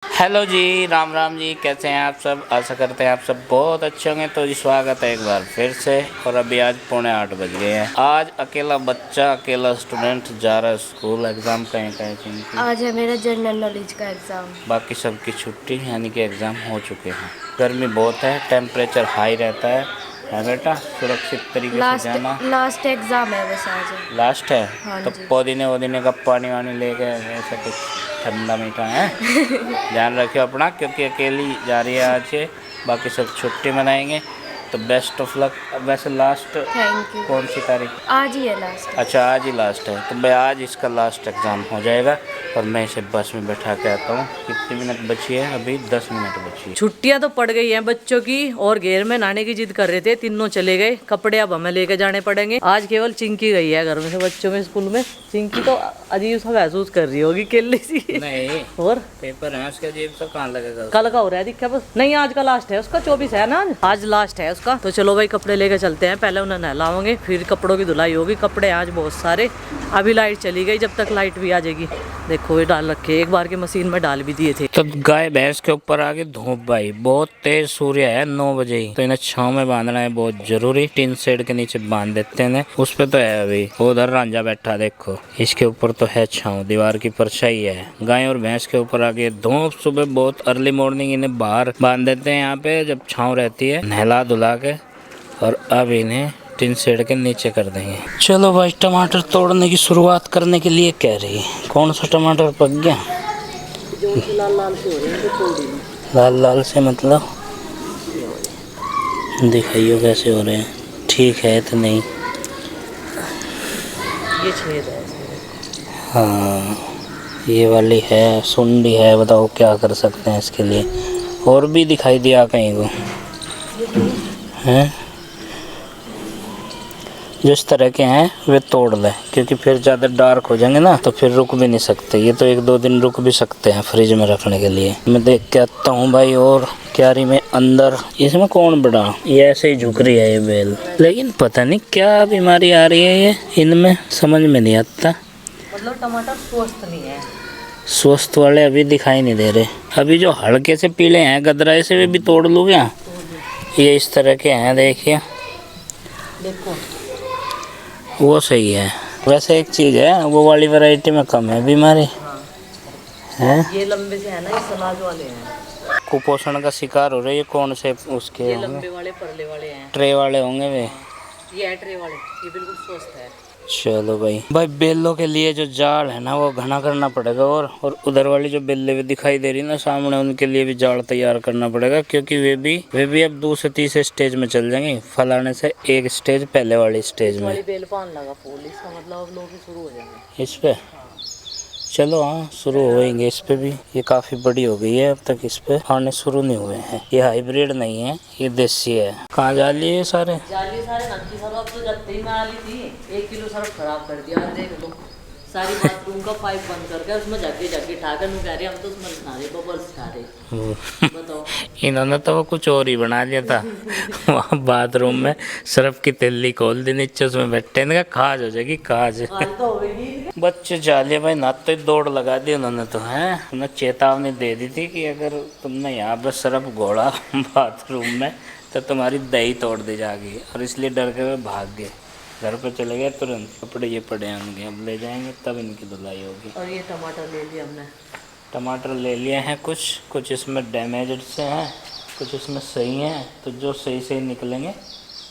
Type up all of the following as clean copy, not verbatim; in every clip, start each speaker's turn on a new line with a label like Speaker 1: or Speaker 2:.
Speaker 1: Hello जी, राम राम जी। कैसे हैं आप सब? आशा करते हैं आप सब बहुत अच्छे होंगे। तो जी स्वागत है एक बार फिर से। और अभी आज 7:45 बज गए हैं। आज अकेला बच्चा, अकेला स्टूडेंट जा रहा है स्कूल। एग्ज़ाम कहीं कहीं जिनकी,
Speaker 2: आज है मेरा जनरल नॉलेज का एग्ज़ाम।
Speaker 1: बाकी सबकी छुट्टी, यानी कि एग्ज़ाम हो चुके हैं। गर्मी बहुत है, टेम्परेचर हाई रहता है बेटा? सुरक्षित तरीके से
Speaker 2: लास्ट
Speaker 1: जाना।
Speaker 2: लास्ट एग्ज़ाम है बस आज।
Speaker 1: लास्ट है
Speaker 2: हाँ
Speaker 1: तो
Speaker 2: जी।
Speaker 1: पुदीने वुदीने का पानी वानी लेके ऐसा कुछ ठंडा मीठा है। ध्यान रखियो अपना, क्योंकि अकेली जा रही है आज ये। बाकी सब छुट्टी मनाएंगे। तो बेस्ट ऑफ लक। वैसे लास्ट
Speaker 2: थैंक यू।
Speaker 1: कौन सी तारीख?
Speaker 2: आज ही है लास्ट।
Speaker 1: अच्छा, आज ही लास्ट है। तो मैं आज इसका लास्ट एग्ज़ाम हो जाएगा और मैं इसे बस में बैठा के आता हूँ। कितनी मिनट बची है? अभी 10 मिनट बची है।
Speaker 3: छुट्टियां तो पड़ गई हैं बच्चों की और घेर में नहाने की जिद कर रहे थे। तीनों चले गए। कपड़े अब हमें लेके जाने पड़ेंगे। आज केवल चिंकी गई है घर में से बच्चों में स्कूल में। चिंकी तो अजीब सा महसूस कर रही होगी केले सी।
Speaker 1: नहीं,
Speaker 3: और
Speaker 1: पेपर है उसका, जेब से कहाँ लगेगा?
Speaker 3: कल का हो रहा है दिखा बस। नहीं, आज का लास्ट है उसका। 24 है ना आज लास्ट है उसका। तो चलो भाई कपड़े लेके चलते हैं। पहले उन्हें नहलाओगे, फिर कपड़ों की धुलाई होगी। कपड़े आज बहुत सारे। अभी लाइट चली गई, जब तक लाइट भी आ जाएगी। देखो ये डाल रखे, एक बार के मशीन में डाल भी दिए थे।
Speaker 1: तो गाय भैंस के ऊपर आगे धूप भाई, बहुत तेज सूर्य है 9 बजे ही। तो इन्हें छांव में बांधना है बहुत जरूरी। टिन शेड के नीचे बांध देते हैं। उस पे तो है अभी उधर रांझा बैठा, देखो इसके ऊपर तो है छांव, दीवार की परछाई है। गाय और भैंस के ऊपर आगे धूप। सुबह बहुत अर्ली मॉर्निंग इन्हें बाहर बांध देते हैं, यहाँ पे जब छांव रहती है, नहला धुला के। और अब इन्हें टिन शेड के नीचे कर देंगे। चलो भाई, टमाटर तोड़ने की शुरुआत करने के लिए कह रही है। कौन सा टमाटर पक गया?
Speaker 3: जो लाल लाल से हो रहे हैं तो तोड़।
Speaker 1: लाल लाल से मतलब दिखाइयो कैसे हो रहे हैं। ठीक है तो नहीं?
Speaker 3: ये छेद है।
Speaker 1: हाँ, ये वाली है, सुंडी है। बताओ क्या कर सकते हैं इसके लिए। और भी दिखाई दिया कहीं को हैं? जिस तरह के हैं वे तोड़ लें, क्योंकि फिर ज़्यादा डार्क हो जाएंगे ना तो फिर रुक भी नहीं सकते। ये तो 1-2 दिन रुक भी सकते हैं फ्रिज में रखने के लिए। मैं देख के आता हूँ भाई। और क्यारी में अंदर इसमें कौन बड़ा, ये ऐसे ही झुक रही है ये बेल। लेकिन पता नहीं क्या बीमारी आ रही है ये इनमें, समझ में नहीं आता।
Speaker 3: मतलब टमाटर स्वस्थ नहीं है।
Speaker 1: स्वस्थ वाले अभी दिखाई नहीं दे रहे। अभी जो हल्के से पीले हैं गदराए से, वे भी तोड़ लूँ क्या? ये इस तरह के हैं, देखिए।
Speaker 3: देखो
Speaker 1: वो सही है। वैसे एक चीज़ है, वो वाली वैरायटी में कम है बीमारी। हैं?
Speaker 3: ये लंबे से है ना, ये सलाद वाले हैं।
Speaker 1: कुपोषण का शिकार हो रहे। ये कौन से उसके
Speaker 3: ये
Speaker 1: होंगे?
Speaker 3: लंबे वाले परले वाले हैं।
Speaker 1: ट्रे वाले होंगे वे।
Speaker 3: ये है ट्रे वाले, ये बिल्कुल स्वस्थ है।
Speaker 1: चलो भाई बेलों के लिए जो जाल है ना वो घना करना पड़ेगा। और उधर वाली जो बेलें भी दिखाई दे रही ना सामने, उनके लिए भी जाल तैयार करना पड़ेगा, क्योंकि वे भी अब दूसरे तीसरे स्टेज में चल जाएंगे। फल आने से एक स्टेज पहले वाली स्टेज
Speaker 3: इस
Speaker 1: में।
Speaker 3: वाली बेल पान लगा फूल, इसका मतलब अब लोग शुरू हो जाएंगे
Speaker 1: इस पे चलो, हाँ शुरू होएंगे इस पे भी। ये काफ़ी बड़ी हो गई है, अब तक इस पे आने शुरू नहीं हुए हैं। ये हाइब्रिड नहीं है, ये देसी है। कहाँ जा लिए ये सारे?
Speaker 3: जाली सारे नक्की सर। अब तो जब ही में आ ली थी 1 किलो सर्फ खराब कर दिया। देख लो सारी बाथरूम का पाइप बंद करके उसमें जाके ठाकर नु कह रहे हम तो उसमें खा रहे, बबल्स खा रहे। बताओ।
Speaker 1: इन्होंने तो वो कुछ और ही बना दिया था। वहाँ बाथरूम में सर्फ की तिल्ली खोल दी नीचे, उसमें बैठे इनका खाज हो जाएगी, खाज।
Speaker 3: आज तो होगी।
Speaker 1: बच्चे जाले भाई, ना तो दौड़ लगा दी उन्होंने तो है। उन्हें चेतावनी दे दी थी कि अगर तुमने यहाँ पर सर्फ घोड़ा बाथरूम में तो तुम्हारी दही तोड़ दी जाएगी। और इसलिए डर के वे भाग गए, घर पे चले गए तुरंत। कपड़े ये पड़े हैं उनके, अब ले जाएंगे तब इनकी धुलाई होगी।
Speaker 3: और ये टमाटर ले लिया हमने।
Speaker 1: टमाटर ले लिए हैं, कुछ इसमें डैमेज्ड से हैं, कुछ इसमें सही हैं। तो जो सही सही निकलेंगे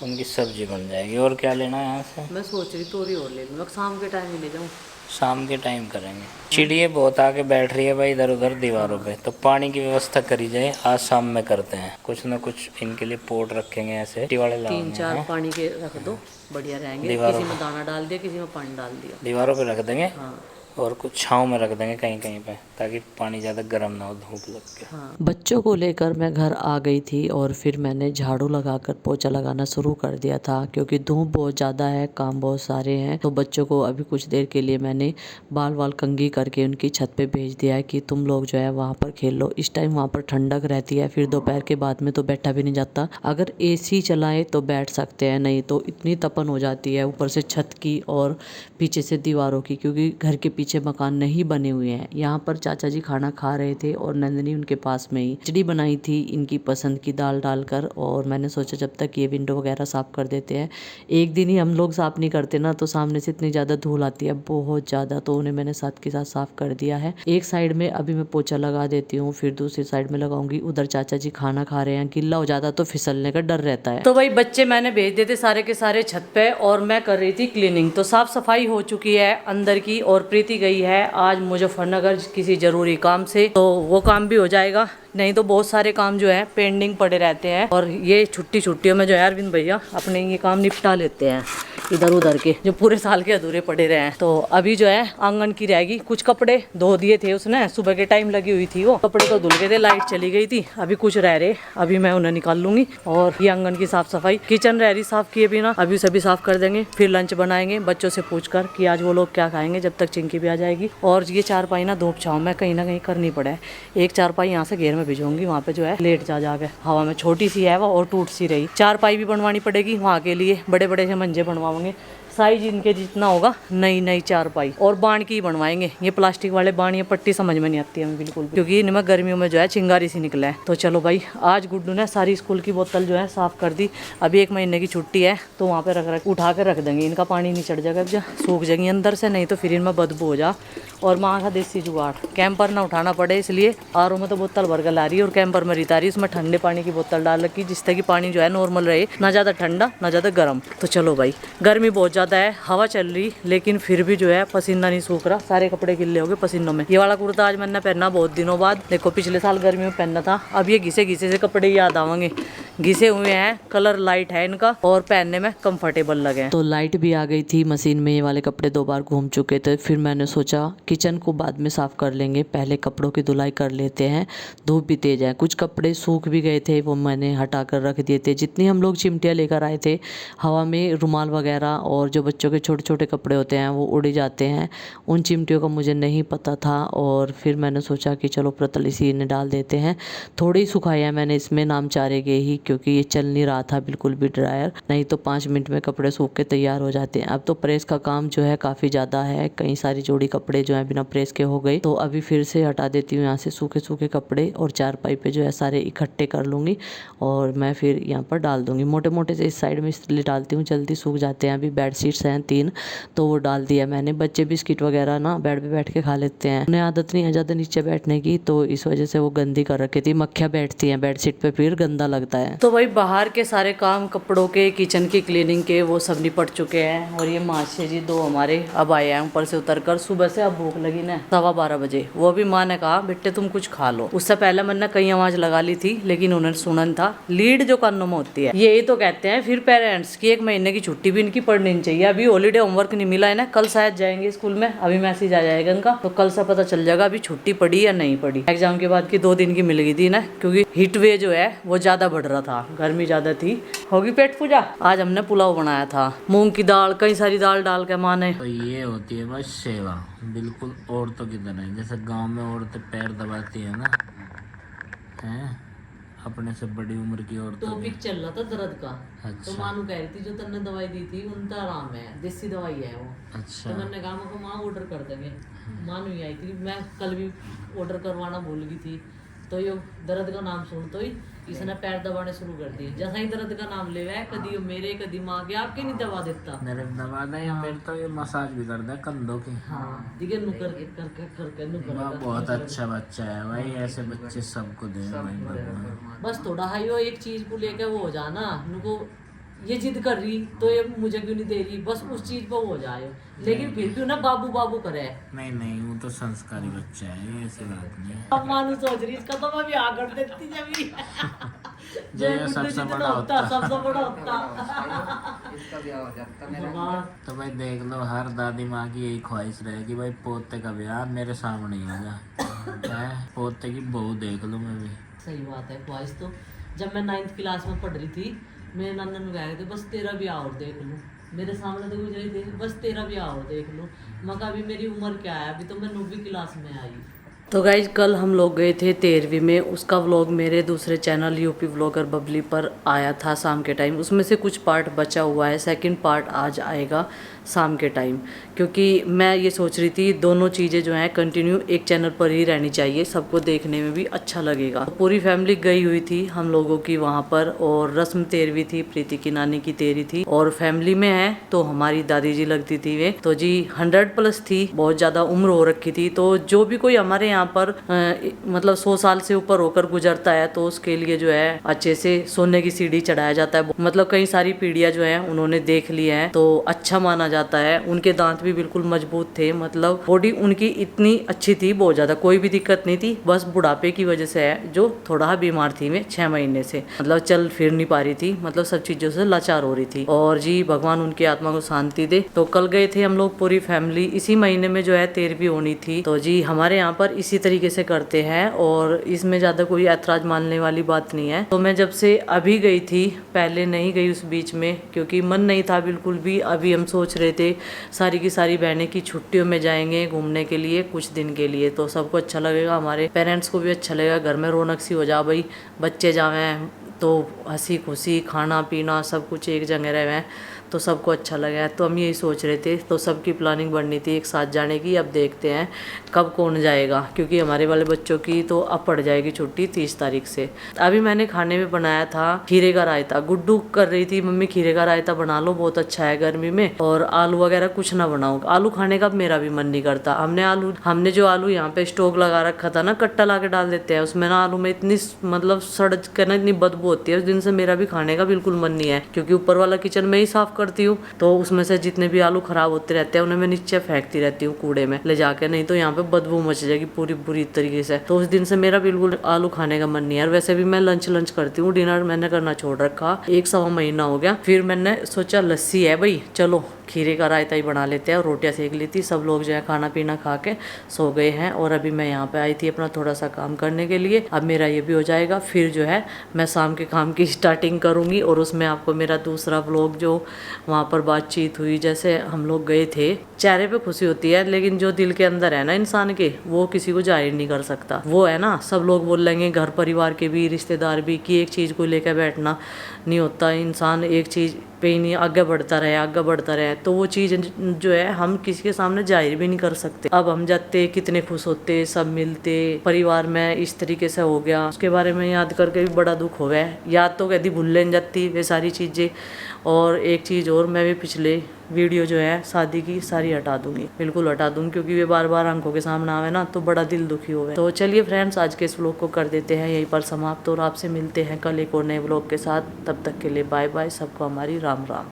Speaker 1: उनकी सब्जी बन जाएगी। और क्या लेना है यहाँ से?
Speaker 3: मैं सोच रही तोरी और ले लूँ, शाम के टाइम ही ले जाऊँ।
Speaker 1: शाम के टाइम करेंगे। चिड़िए बहुत आके बैठ रही है भाई इधर उधर दीवारों पे। तो पानी की व्यवस्था करी जाए, आज शाम में करते हैं। कुछ ना कुछ इनके लिए पोट रखेंगे ऐसे, मिट्टी वाले लाएंगे।
Speaker 3: 3-4 पानी के रख दो, बढ़िया रहेंगे। किसी में दाना डाल दिया, किसी में पानी डाल दिया।
Speaker 1: दीवारों पे रख देंगे।
Speaker 3: हाँ।
Speaker 1: और कुछ छाँव में रख देंगे कहीं कहीं पे, ताकि पानी ज़्यादा गर्म ना हो धूप लग के।
Speaker 3: हाँ। बच्चों को लेकर मैं घर आ गई थी और फिर मैंने झाड़ू लगाकर पोछा लगाना शुरू कर दिया था, क्योंकि धूप बहुत ज़्यादा है, काम बहुत सारे हैं। तो बच्चों को अभी कुछ देर के लिए मैंने बाल कंघी करके उनकी छत पे भेज दिया है कि तुम लोग जो है वहाँ पर खेल लो। इस टाइम वहाँ पर ठंडक रहती है, फिर दोपहर के बाद में तो बैठा भी नहीं जाता। अगर AC चलाएं तो बैठ सकते हैं, नहीं तो इतनी तपन हो जाती है ऊपर से छत की और पीछे से दीवारों की, क्योंकि घर के पीछे पीछे मकान नहीं बने हुए हैं। यहाँ पर चाचा जी खाना खा रहे थे और नंदिनी उनके पास में ही खिचड़ी बनाई थी इनकी पसंद की दाल डालकर, और मैंने सोचा जब तक ये विंडो वगैरह साफ कर देते हैं। एक दिन ही हम लोग साफ नहीं करते ना, तो सामने से इतनी ज़्यादा धूल आती है, बहुत ज़्यादा, तो उन्हें मैंने साथ के साथ साफ कर दिया है। एक साइड में अभी मैं पोछा लगा देती हूँ, फिर दूसरी साइड में लगाऊंगी। उधर चाचा जी खाना खा रहे हैं, गिल्ला हो जाता तो फिसलने का डर रहता है। तो भाई बच्चे मैंने भेज दिए थे सारे के सारे छत पे, और मैं कर रही थी क्लीनिंग। तो साफ सफाई हो चुकी है अंदर की, और प्रीति गई है आज मुजफ्फरनगर किसी जरूरी काम से, तो वो काम भी हो जाएगा। नहीं तो बहुत सारे काम जो है पेंडिंग पड़े रहते हैं, और ये छुट्टियों में जो है अरविंद भैया अपने ये काम निपटा लेते हैं इधर उधर के, जो पूरे साल के अधूरे पड़े रहे हैं। तो अभी जो है आंगन की रहेगी, कुछ कपड़े धो दिए थे उसने, सुबह के टाइम लगी हुई थी, वो कपड़े तो धुल गए थे, लाइट चली गई थी। अभी कुछ रह रहे, अभी मैं उन्हें निकाल लूंगी। और ये आंगन की साफ सफाई, किचन रह रही साफ किए बिना, अभी उसे भी साफ कर देंगे। फिर लंच बनाएंगे बच्चों से पूछकर कि आज वो लोग क्या खाएंगे, जब तक चिंकी भी आ जाएगी। और ये चारपाई ना धूप छाँव में कहीं ना कहीं करनी पड़े। एक चारपाई यहाँ से घेर में भिजूंगी, वहाँ पे जो है लेट जा के हवा में, छोटी सी है वो और टूट सी रही। चारपाई भी बनवानी पड़ेगी वहाँ के लिए, बड़े बड़े से मंजे बनवाओगे, साइज इनके जितना होगा। नई नई चारपाई और बाण की बनवाएंगे। ये प्लास्टिक वाले बाण, ये पट्टी समझ में नहीं आती है हमें बिल्कुल भी, क्योंकि इनमें गर्मियों में जो है चिंगारी सी निकला है। तो चलो भाई, आज गुड्डू ने सारी स्कूल की बोतल जो है साफ कर दी। अभी 1 महीने की छुट्टी है, तो वहाँ पे रख उठा कर रख देंगे, इनका पानी नहीं चढ़ जाएगा, जब सूख जाएंगी अंदर से, नहीं तो फिर इनमें बदबू हो जा। और माँ का देसी जुगाड़, कैंपर ना उठाना पड़े इसलिए आर में तो बोतल भर कर ला रही है, और कैंपर में रिता रही है, उसमें ठंडे पानी की बोतल डाल रखी, जिससे कि पानी जो है नॉर्मल रहे, ना ज़्यादा ठंडा ना ज़्यादा गर्म। तो चलो भाई, गर्मी बहुत ज़्यादा है, हवा चल रही, लेकिन फिर भी जो है पसीना नहीं सूख रहा, सारे कपड़े गिल्ले हो गए पसीनों में। ये वाला कुर्ता आज मैंने पहना बहुत दिनों बाद, देखो पिछले साल गर्मी में पहनना था। अब ये घिसे घिसे से कपड़े याद आवेंगे, घिसे हुए हैं, कलर लाइट है इनका, और पहनने में कंफर्टेबल लगे। तो लाइट भी आ गई थी मशीन में, ये वाले कपड़े 2 बार घूम चुके थे। फिर मैंने सोचा किचन को बाद में साफ कर लेंगे, पहले कपड़ों की धुलाई कर लेते हैं, धूप भी तेज है। कुछ कपड़े सूख भी गए थे, वो मैंने हटा कर रख दिए थे। जितनी हम लोग चिमटियाँ लेकर आए थे, हवा में रुमाल वगैरह और जो बच्चों के छोटे छोटे कपड़े होते हैं वो उड़ जाते हैं। उन चिमटियों का मुझे नहीं पता था, और फिर मैंने सोचा कि चलो प्रतली सी इन्हें डाल देते हैं। थोड़ी सुखाया मैंने इसमें, नाम चारे गए ही, क्योंकि ये चल नहीं रहा था बिल्कुल भी ड्रायर, नहीं तो 5 मिनट में कपड़े सूख के तैयार हो जाते हैं। अब तो प्रेस का काम जो है काफ़ी ज़्यादा है, कई सारी जोड़ी कपड़े जो है बिना प्रेस के हो गई। तो अभी फिर से हटा देती हूँ यहाँ से सूखे सूखे कपड़े, और चारपाई पे जो है सारे इकट्ठे कर लूँगी, और मैं फिर यहाँ पर डाल दूँगी। मोटे मोटे से इस साइड में इसलिए डालती हूँ, जल्दी सूख जाते हैं। अभी बेडशीट्स हैं 3, तो वो डाल दिया मैंने। बच्चे बिस्किट वगैरह ना बेड पे बैठ के खा लेते हैं, उन्हें आदत नहीं है ज़्यादा नीचे बैठने की, तो इस वजह से वो गंदी कर रखी थी। मक्खियाँ बैठती हैं बेडशीट पे, फिर गंदा लगता है। तो भाई बाहर के सारे काम, कपड़ों के, किचन की क्लीनिंग के, वो सब निपट चुके हैं। और ये माशे जी 2 हमारे अब आए हैं ऊपर से उतर कर, सुबह से अब भूख लगी ना 12:15 बजे। वो भी माँ ने कहा बेटे तुम कुछ खा लो। उससे पहले मैंने कई आवाज लगा ली थी, लेकिन उन्होंने सुना था। लीड जो कानों में होती है, यही तो कहते हैं फिर पेरेंट्स की 1 महीने की छुट्टी भी इनकी पढ़नी चाहिए। अभी हॉलीडे होमवर्क नहीं मिला है ना, कल शायद जाएंगे स्कूल में, अभी मैसेज आ जाएगा इनका, तो कल से पता चल जाएगा अभी छुट्टी पड़ी या नहीं पड़ी। एग्जाम के बाद की 2 दिन की मिल गई थी ना, क्योंकि हीट वे जो है वो ज्यादा बढ़ रहा था, गर्मी ज्यादा थी। होगी पेट पूजा। आज हमने पुलाव बनाया था, मूंग की दाल, कई सारी दाल डाल के माँ ने।
Speaker 1: तो ये होती है बस सेवा, बिल्कुल औरतों की तरह, जैसे गांव में औरतें पैर दबाती है ना, हैं अपने से बड़ी उम्र की औरतों
Speaker 3: तो भी चल रहा था दर्द का।
Speaker 1: अच्छा।
Speaker 3: तो मानू कह रही थी जो तन्ने दवाई दी थी उनका आराम है, देसी दवाई है वो।
Speaker 1: अच्छा।
Speaker 3: तो मैंने कहा मुझको माँ ऑर्डर कर देंगे। मानू ही आई थी, मैं कल भी ऑर्डर करवाना भूल गई थी। तो ये दर्द का नाम सुन तो ही इसने पैर दबाने शुरू कर दिए। जैसा ही दर्द का नाम ले रहा है, कदी मेरे कदी माँ के, आपके नहीं दबा देता।
Speaker 1: मेरे दबा दे या मेरे तो ये मसाज भी कर दे कंधों की।
Speaker 3: हाँ दिखे नु करके नु कर।
Speaker 1: बहुत अच्छा बच्चा है भाई, ऐसे बच्चे सबको दे भाई भगवान।
Speaker 3: बस थोड़ा हाई वो एक चीज को लेकर वो हो जाना, उनको ये जिद कर रही तो ये मुझे क्यों नहीं दे रही, बस उस चीज पर हो जाए। लेकिन फिर भी ना बाबू बाबू करे।
Speaker 1: नहीं नहीं, वो तो संस्कारी बच्चा है, ये ऐसी बात नहीं है।
Speaker 3: अब मानू सोच रही इसका तो मैं भी आकर देती जब
Speaker 1: जो सबसे बड़ा होता,
Speaker 3: सबसे बड़ा होता।
Speaker 1: तो भाई देख लो, हर दादी माँ की यही ख्वाहिश रहेगी भाई पोते का ब्याह मेरे सामने ही होगा। पोते की बहू देख लो मैं भी।
Speaker 3: सही बात है, ख्वाहिश तो जब मैं 9th क्लास में पढ़ रही थी, मेरे नाना ने कहा थे बस तेरा ब्याह और देख लूँ। मेरे सामने तो गुजरी थी, बस तेरा ब्याह और देख लूँ। मैं कहा अभी मेरी उम्र क्या है, अभी तो मैं 9वीं क्लास में आई, तो गाइज कल हम लोग गए थे 13वीं में, उसका व्लॉग मेरे दूसरे चैनल यूपी व्लॉगर बबली पर आया था शाम के टाइम। उसमें से कुछ पार्ट बचा हुआ है, सेकंड पार्ट आज आएगा शाम के टाइम, क्योंकि मैं ये सोच रही थी दोनों चीज़ें जो हैं कंटिन्यू एक चैनल पर ही रहनी चाहिए, सबको देखने में भी अच्छा लगेगा। तो पूरी फैमिली गई हुई थी हम लोगों की वहाँ पर, और रस्म 13वीं थी, प्रीति की नानी की 13 थी, और फैमिली में है तो हमारी दादी जी लगती थी वे, तो जी 100+ थी, बहुत ज़्यादा उम्र हो रखी थी। तो जो भी कोई हमारे यहाँ पर मतलब 100 साल से ऊपर होकर गुजरता है तो उसके लिए जो है अच्छे से सोने की सीढ़ी चढ़ाया जाता है। मतलब कई सारी पीढ़ियाँ जो है उन्होंने देख ली है तो अच्छा माना जाता है। उनके दांत भी बिल्कुल मजबूत थे, मतलब बॉडी उनकी इतनी अच्छी थी, बहुत ज़्यादा कोई भी दिक्कत नहीं थी, बस बुढ़ापे की वजह से है जो थोड़ा बीमार थी मैं 6 महीने से, मतलब चल फिर नहीं पा रही थी, मतलब सब चीज़ों से लाचार हो रही थी। और जी भगवान उनकी आत्मा को शांति दे। तो कल गए थे हम लोग पूरी फैमिली, इसी महीने में जो है 13वीं होनी थी, तो जी हमारे यहाँ पर इसी तरीके से करते हैं और इसमें ज़्यादा कोई ऐतराज मानने वाली बात नहीं है। तो मैं जब से अभी गई थी, पहले नहीं गई उस बीच में, क्योंकि मन नहीं था बिल्कुल भी। अभी हम सोच रहे थे सारी की सारी बहनें की छुट्टियों में जाएंगे घूमने के लिए कुछ दिन के लिए, तो सबको अच्छा लगेगा, हमारे पेरेंट्स को भी अच्छा लगेगा, घर में रौनक सी हो जा भाई, बच्चे जावें तो हंसी खुशी खाना पीना सब कुछ एक जगह रहे तो सबको अच्छा लगा। तो हम यही सोच रहे थे, तो सबकी प्लानिंग बननी थी एक साथ जाने की। अब देखते हैं कब कौन जाएगा, क्योंकि हमारे वाले बच्चों की तो अब पड़ जाएगी छुट्टी 30 तारीख से। अभी मैंने खाने में बनाया था खीरे का रायता। गुड्डू कर रही थी मम्मी खीरे का रायता बना लो, बहुत अच्छा है गर्मी में, और आलू वगैरह कुछ ना बनाओ। आलू खाने का मेरा भी मन नहीं करता। हमने जो आलू यहाँ पे स्टोक लगा रखा था ना, कट्टा ला के डाल देते हैं उसमें ना, आलू में इतनी मतलब सड़ के ना इतनी बदबू होती है, उस दिन से मेरा भी खाने का बिल्कुल मन नहीं है, क्योंकि ऊपर वाला किचन में ही साफ करती हूँ तो उसमें से जितने भी आलू खराब होते रहते हैं उन्हें मैं नीचे फेंकती रहती हूँ कूड़े में ले जाके, नहीं तो यहाँ पे बदबू मच जाएगी पूरी बुरी तरीके से। तो उस दिन से मेरा बिल्कुल आलू खाने का मन नहीं है। और वैसे भी मैं लंच करती हूँ, डिनर मैंने करना छोड़ रखा, 1-1.25 महीना हो गया। फिर मैंने सोचा लस्सी है भाई, चलो खीरे का रायता ही बना लेते हैं, और रोटियां सेक ली थी। सब लोग जो है खाना पीना खा के सो गए हैं, और अभी मैं यहाँ पे आई थी अपना थोड़ा सा काम करने के लिए। अब मेरा ये भी हो जाएगा, फिर जो है मैं शाम के काम की स्टार्टिंग करूँगी, और उसमें आपको मेरा दूसरा व्लॉग जो वहाँ पर बातचीत हुई, जैसे हम लोग गए थे, चेहरे पे खुशी होती है लेकिन जो दिल के अंदर है ना इंसान के, वो किसी को जाहिर नहीं कर सकता। वो है ना, सब लोग बोल लेंगे, घर परिवार के भी रिश्तेदार भी, कि एक चीज़ को लेकर बैठना नहीं होता, इंसान एक चीज़ पे ही नहीं आगे बढ़ता रहे, तो वो चीज़ जो है हम किसी के सामने जाहिर भी नहीं कर सकते। अब हम जाते कितने खुश होते, सब मिलते, परिवार में इस तरीके से हो गया, उसके बारे में याद करके भी बड़ा दुख हो गया। याद तो कभी भूल लेन जाती वे सारी चीज़ें। और एक चीज़ और, मैं भी पिछले वीडियो जो है शादी की सारी हटा दूंगी, बिल्कुल हटा दूंगी, क्योंकि वे बार बार आंखों के सामने आवे ना तो बड़ा दिल दुखी होवे। तो चलिए फ्रेंड्स, आज के इस व्लॉग को कर देते हैं यहीं पर समाप्त, और आपसे मिलते हैं कल एक और नए व्लॉग के साथ। तब तक के लिए बाय बाय, सबको हमारी राम राम।